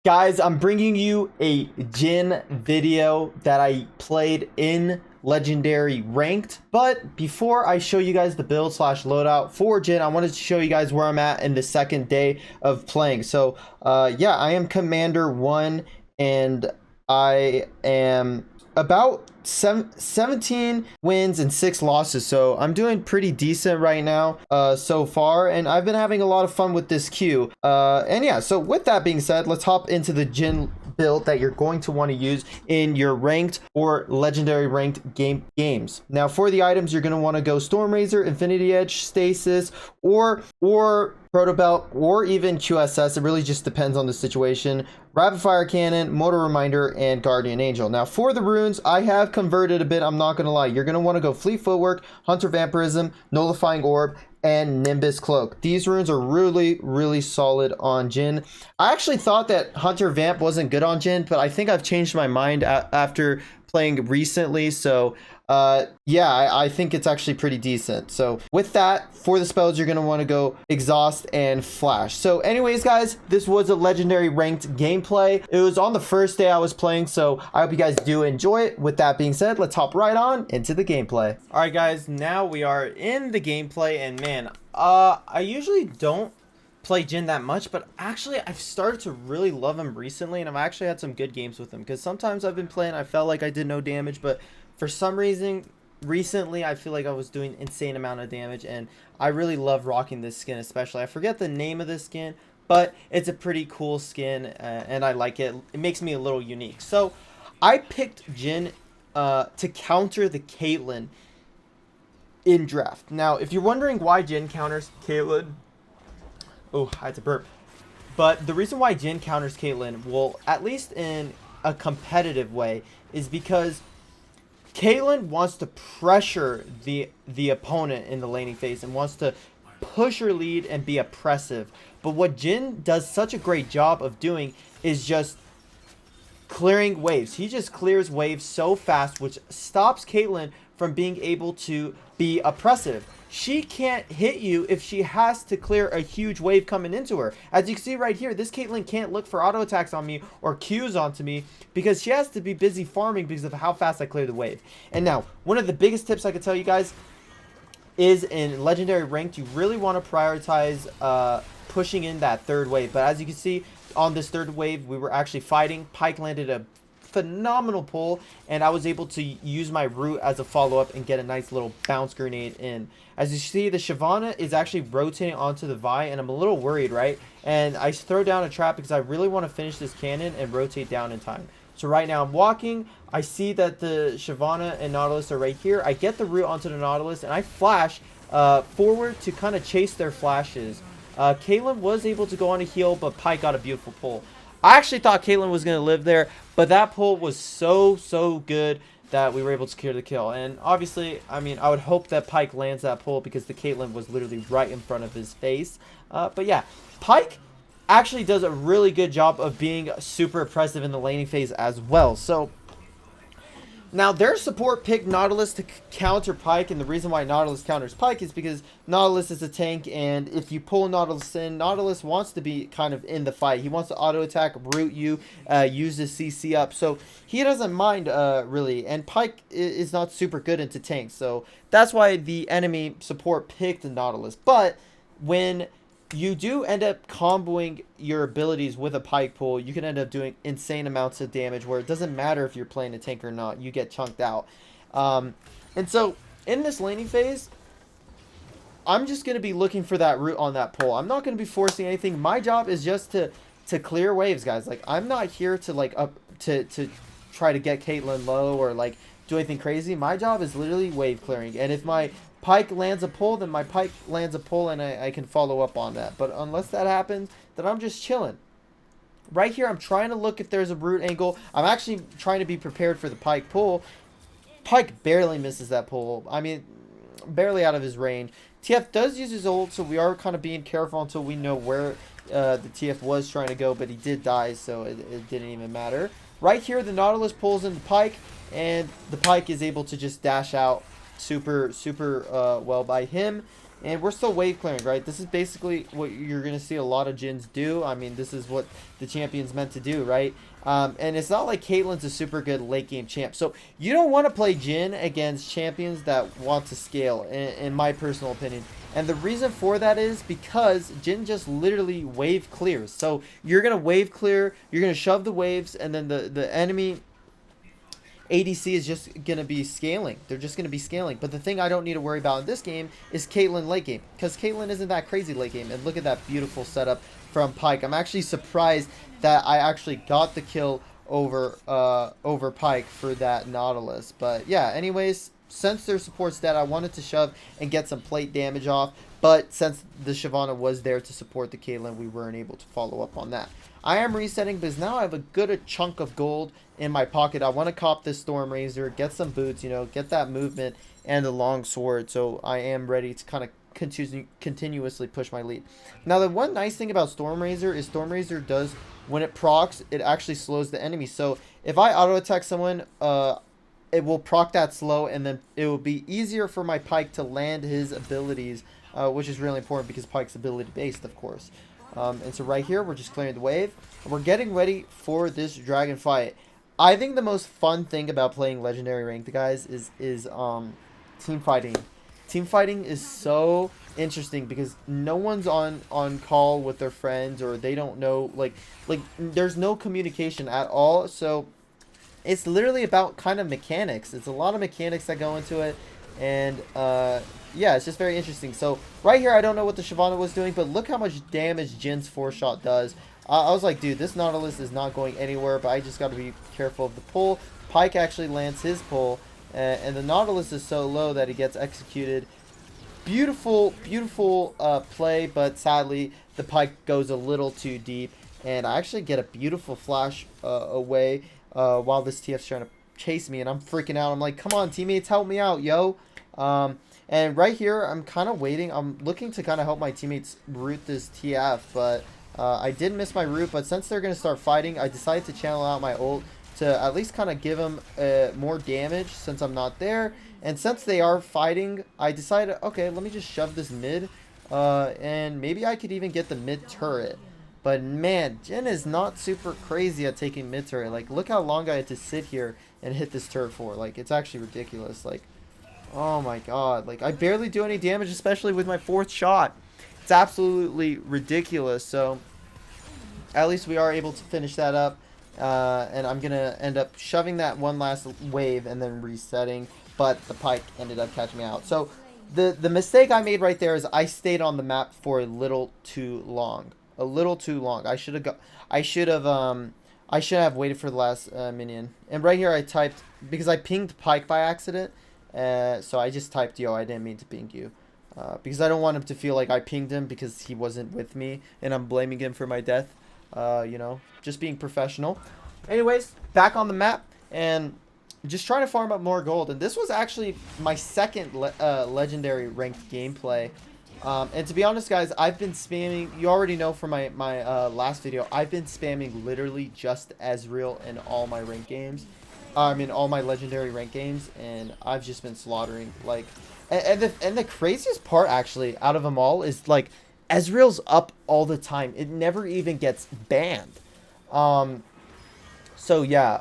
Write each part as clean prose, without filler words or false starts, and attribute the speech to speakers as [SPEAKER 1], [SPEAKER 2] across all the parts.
[SPEAKER 1] Guys, I'm bringing you a Jhin video that I played in Legendary Ranked. But before I show you guys the build slash loadout for Jhin, I wanted to show you guys where I'm at in the second day of playing. So, yeah, I am Commander 1 and I am about 17 wins and 6 losses, so I'm doing pretty decent right now so far, and I've been having a lot of fun with this queue. And yeah, so with that being said, let's hop into the Jhin build that you're going to want to use in your ranked or legendary ranked games. Now for the items, you're going to want to go Storm Razor, Infinity Edge, Stasis, or Proto Belt, or even QSS. It really just depends on the situation. Rapid Fire Cannon, Motor Reminder, and Guardian Angel. Now for the runes, I have converted a bit, I'm not going to lie. You're going to want to go Fleet Footwork, Hunter Vampirism, Nullifying Orb, and Nimbus Cloak. These runes are really solid on Jhin. I actually thought that Hunter Vamp wasn't good on Jhin, but I think I've changed my mind after playing recently. So yeah, I think it's actually pretty decent. So with that, for the spells, you're going to want to go Exhaust and Flash. So anyways, guys, this was a legendary ranked gameplay. It was on the first day I was playing, so I hope you guys do enjoy it. With that being said, let's hop right on into the gameplay. All right, guys, now we are in the gameplay, and man, I usually don't play Jhin that much, but actually I've started to really love him recently, and I've actually had some good games with him, because sometimes I've been playing, I felt like I did no damage, but for some reason recently I feel like I was doing insane amount of damage, and I really love rocking this skin. Especially, I forget the name of this skin, but it's a pretty cool skin, and I like it. It makes me a little unique. So I picked Jhin to counter the Caitlyn in draft. Now if you're wondering why Jhin counters Caitlyn, oh, I had to burp. But the reason why Jhin counters Caitlyn, well, at least in a competitive way, is because Caitlyn wants to pressure the opponent in the laning phase and wants to push her lead and be oppressive. But what Jhin does such a great job of doing is just clearing waves. He just clears waves so fast, which stops Caitlyn from being able to be oppressive. She can't hit you if she has to clear a huge wave coming into her. As you can see right here, this Caitlyn can't look for auto attacks on me or Qs onto me because she has to be busy farming because of how fast I clear the wave. And now, one of the biggest tips I could tell you guys is in Legendary Ranked, you really want to prioritize pushing in that third wave. But as you can see, on this third wave, we were actually fighting. Pyke landed a phenomenal pull, and I was able to use my root as a follow-up and get a nice little bounce grenade in. As you see, the Shyvana is actually rotating onto the Vi, and I'm a little worried, right? And I throw down a trap because I really want to finish this cannon and rotate down in time. So right now I'm walking, I see that the Shyvana and Nautilus are right here. I get the root onto the Nautilus, and I flash forward to kind of chase their flashes. Caitlyn was able to go on a heal, but Pyke got a beautiful pull. I actually thought Caitlyn was going to live there, but that pull was so good that we were able to secure the kill. And obviously, I mean, I would hope that Pyke lands that pull because the Caitlyn was literally right in front of his face. But yeah, Pyke actually does a really good job of being super oppressive in the laning phase as well. So now their support picked Nautilus to counter Pyke, and the reason why Nautilus counters Pyke is because Nautilus is a tank, and if you pull Nautilus in, Nautilus wants to be kind of in the fight. He wants to auto attack, root you, use his CC up, so he doesn't mind really. And Pyke is not super good into tanks, so that's why the enemy support picked Nautilus. But when you do end up comboing your abilities with a Pyke pull, you can end up doing insane amounts of damage where it doesn't matter if you're playing a tank or not, you get chunked out. And so in this laning phase, I'm just going to be looking for that root on that pull. I'm not going to be forcing anything. My job is just to clear waves, guys. Like, I'm not here to like to try to get Caitlyn low or like do anything crazy. My job is literally wave clearing, and if my Pyke lands a pull, then my Pyke lands a pull, and I can follow up on that. But unless that happens, then I'm just chilling. Right here, I'm trying to look if there's a root angle. I'm actually trying to be prepared for the Pyke pull. Pyke barely misses that pull. I mean, barely out of his range. TF does use his ult, so we are kind of being careful until we know where the TF was trying to go, but he did die, so it didn't even matter. Right here, the Nautilus pulls in the Pyke, and the Pyke is able to just dash out super well by him. And we're still wave clearing, right? This is basically what you're going to see a lot of Jins do. I mean, this is what the champion's meant to do, right? And it's not like Caitlyn's a super good late game champ. So you don't want to play Jhin against champions that want to scale, in my personal opinion. And the reason for that is because Jhin just literally wave clears. So you're going to wave clear, you're going to shove the waves, and then the enemy ADC is just going to be scaling. They're just going to be scaling. But the thing I don't need to worry about in this game is Caitlyn late game, because Caitlyn isn't that crazy late game. And look at that beautiful setup from Pyke. I'm actually surprised that I actually got the kill over Pyke for that Nautilus. But yeah, anyways, since their support's dead, I wanted to shove and get some plate damage off. But since the Shyvana was there to support the Caitlyn, we weren't able to follow up on that. I am resetting because now I have a good chunk of gold in my pocket. I want to cop this Storm Razor, get some boots, you know, get that movement and the long sword. So I am ready to kind of continuously push my lead. Now, the one nice thing about Storm Razor is Storm Razor does, when it procs, it actually slows the enemy. So if I auto attack someone, it will proc that slow, and then it will be easier for my Pyke to land his abilities, which is really important because Pyke's ability based, of course. And so right here, we're just clearing the wave. We're getting ready for this dragon fight. I think the most fun thing about playing Legendary Ranked, guys, is team fighting. Team fighting is so interesting because no one's on call with their friends, or they don't know, like there's no communication at all. So it's literally about kind of mechanics. It's a lot of mechanics that go into it, and yeah, it's just very interesting. So right here, I don't know what the Shyvana was doing, but look how much damage Jin's 4-shot does. I was like, dude, this Nautilus is not going anywhere, but I just got to be careful of the pull. Pyke actually lands his pull, and the Nautilus is so low that he gets executed. Beautiful, beautiful play, but sadly, the Pyke goes a little too deep, and I actually get a beautiful flash away while this TF's trying to chase me, and I'm freaking out. I'm like, come on, teammates, help me out, yo. And right here, I'm kind of waiting. I'm looking to kind of help my teammates root this TF, but I did miss my root. But since they're going to start fighting, I decided to channel out my ult to at least kind of give them more damage since I'm not there. And since they are fighting, I decided, okay, let me just shove this mid, and maybe I could even get the mid turret. But man, Jhin is not super crazy at taking mid turret. Like, look how long I had to sit here and hit this turret for. Like, it's actually ridiculous. Like, oh my god. Like, I barely do any damage, especially with my 4th shot. It's absolutely ridiculous. So at least we are able to finish that up. And I'm going to end up shoving that one last wave and then resetting. But the Pyke ended up catching me out. So the mistake I made right there is I stayed on the map for a little too long. A little too long. I should have waited for the last minion. And right here I typed, because I pinged Pyke by accident. So I just typed, yo, I didn't mean to ping you. Because I don't want him to feel like I pinged him because he wasn't with me and I'm blaming him for my death. You know, just being professional. Anyways, back on the map and just trying to farm up more gold. And this was actually my second legendary ranked gameplay. And to be honest, guys, I've been spamming, you already know from my last video, I've been spamming literally just Ezreal in all my rank games. I mean, all my legendary rank games, and I've just been slaughtering, like, and the craziest part, actually, out of them all is, like, Ezreal's up all the time. It never even gets banned. So, yeah,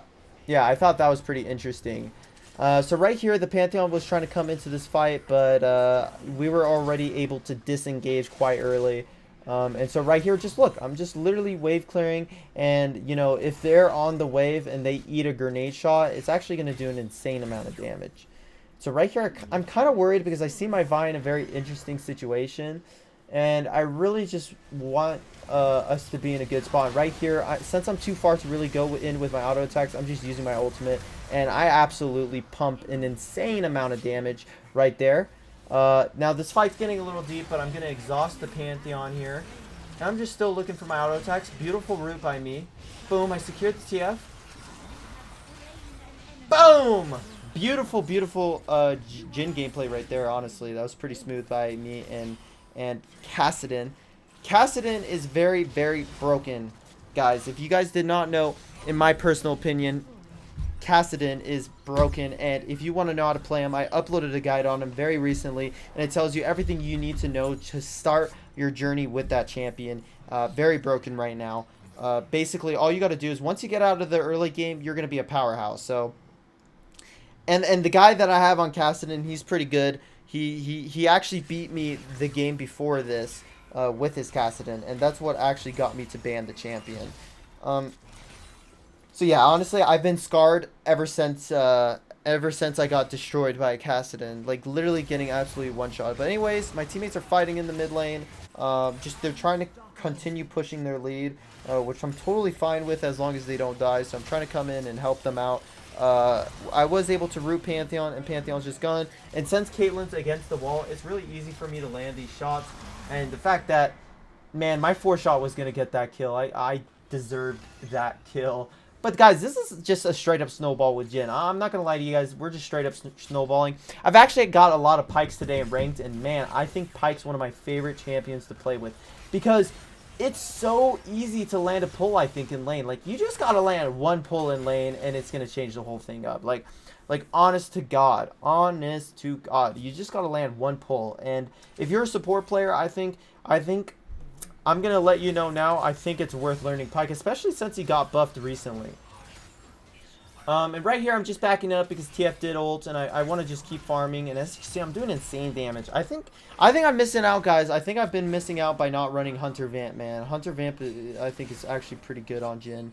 [SPEAKER 1] I thought that was pretty interesting. So right here, the Pantheon was trying to come into this fight, but we were already able to disengage quite early. And so right here, just look, I'm just literally wave clearing, and, you know, if they're on the wave and they eat a grenade shot, it's actually going to do an insane amount of damage. So right here, I'm kind of worried because I see my Vi in a very interesting situation, and I really just want us to be in a good spot. Right here, since I'm too far to really go in with my auto attacks, I'm just using my ultimate, and I absolutely pump an insane amount of damage right there. Now this fight's getting a little deep, but I'm going to exhaust the Pantheon here. And I'm just still looking for my auto attacks. Beautiful route by me. Boom, I secured the TF. Boom! Beautiful, beautiful Jhin gameplay right there, honestly. That was pretty smooth by me and Kassadin. Kassadin is very, very broken, guys. If you guys did not know, in my personal opinion, Kassadin is broken, and if you want to know how to play him, I uploaded a guide on him very recently, and it tells you everything you need to know to start your journey with that champion. Very broken right now. Basically, all you got to do is once you get out of the early game, you're going to be a powerhouse. So, and the guy that I have on Kassadin, he's pretty good. He actually beat me the game before this with his Kassadin, and that's what actually got me to ban the champion. So yeah, honestly, I've been scarred ever since I got destroyed by a Kassadin, like literally getting absolutely one-shot. But anyways, my teammates are fighting in the mid lane. Just they're trying to continue pushing their lead, which I'm totally fine with as long as they don't die. So I'm trying to come in and help them out. I was able to root Pantheon, and Pantheon's just gone. And since Caitlyn's against the wall, it's really easy for me to land these shots. And the fact that, man, my 4-shot was gonna get that kill. I deserved that kill. But guys, this is just a straight up snowball with Jhin. I'm not going to lie to you guys. We're just straight up snowballing. I've actually got a lot of Pikes today in ranked. And man, I think Pike's one of my favorite champions to play with. Because it's so easy to land a pull, I think, in lane. Like, you just got to land one pull in lane and it's going to change the whole thing up. Like honest to God. Honest to God. You just got to land one pull. And if you're a support player, I think I'm going to let you know now, I think it's worth learning Pike, especially since he got buffed recently. And right here, I'm just backing up because TF did ult, and I want to just keep farming. And as you see, I'm doing insane damage. I think I'm missing out, guys. I think I've been missing out by not running Hunter Vamp, man. Hunter Vamp, I think, is actually pretty good on Jhin.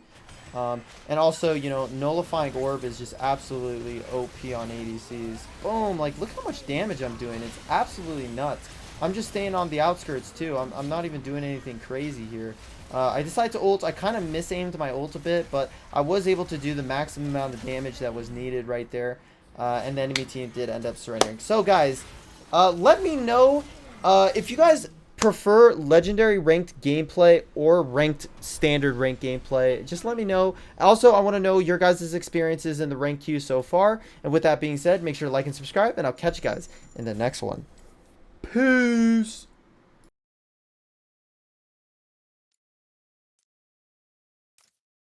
[SPEAKER 1] And also, you know, Nullifying Orb is just absolutely OP on ADCs. Boom! Like, look how much damage I'm doing. It's absolutely nuts. I'm just staying on the outskirts too. I'm not even doing anything crazy here. I decided to ult. I kind of misaimed my ult a bit, but I was able to do the maximum amount of damage that was needed right there. And the enemy team did end up surrendering. So guys, let me know if you guys prefer legendary ranked gameplay or ranked standard ranked gameplay. Just let me know. Also, I want to know your guys' experiences in the rank queue so far. And with that being said, make sure to like and subscribe, and I'll catch you guys in the next one. Peace.